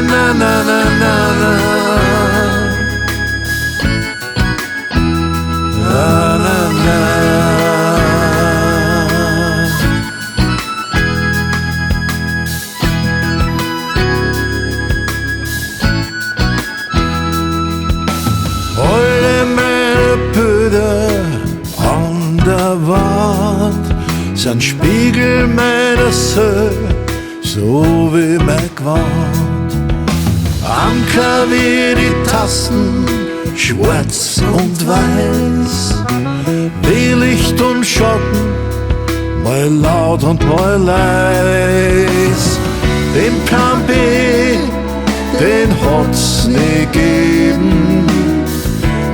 na na na na na. Na na na. Alle meine Büüda an der Wand sind Spiegel meiner Sööh, so wie mein Gewand. Am Klavier die Tasten, schwarz und weiß, wie Licht und Schatten, mal laut und mal leis. Den Plan B, den hat's nie gegeben,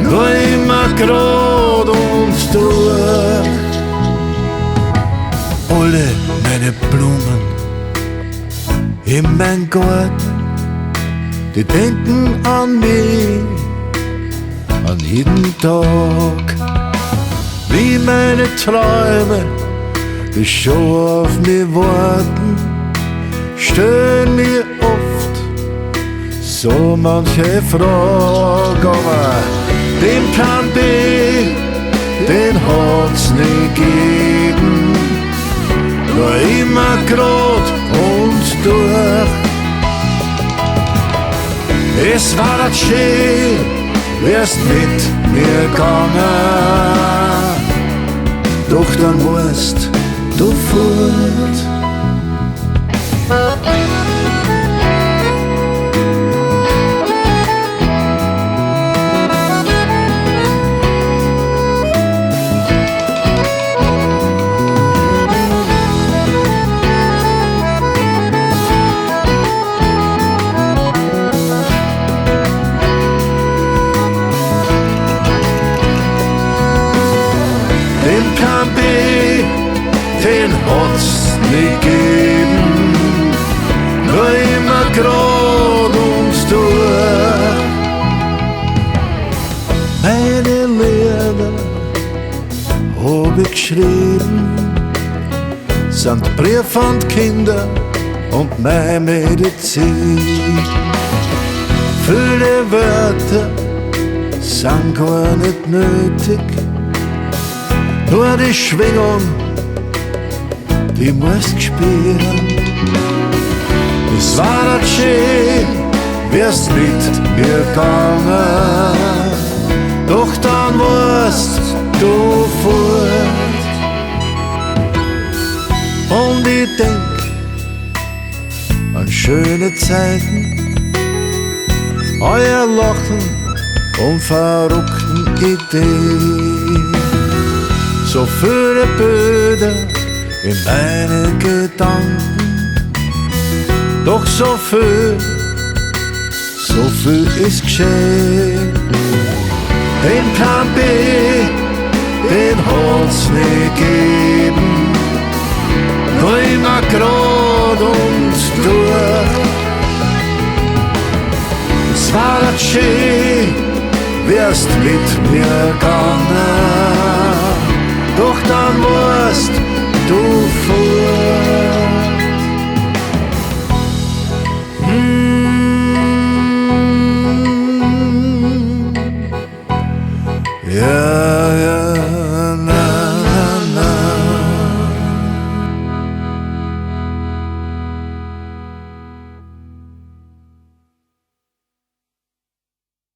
nur immer grad und durch. Alle meine Blumen in mein Garten, die denken an mich, an jeden Tag. Wie meine Träume, die schon auf mich warten, stellen mir oft so manche Frage. Aber den Plan B, den hat's nie gegeben, nur immer grad und durch. Es war das schön, wärst mit mir gegangen, doch dann musst du fort. Den Plan B, den hat's nie gegeben, nur immer grad und durch. Meine Lieder hab ich geschrieben, sind Brief an die Kinder und meine Medizin. Viele Wörter sind gar nicht nötig, nur die Schwingung, die musst spüren. Es war das schön, wärst mit mir gegangen, doch dann warst du fort. Und ich denk an schöne Zeiten, euer Lachen und verrückten Ideen. So viele Böden in meine Gedanken, doch so viel ist geschehen. Den Plan B, den hat's nie gegeben, nur immer grad und durch. Es war das schön, wärst mit mir gegangen, doch dann warst du fort.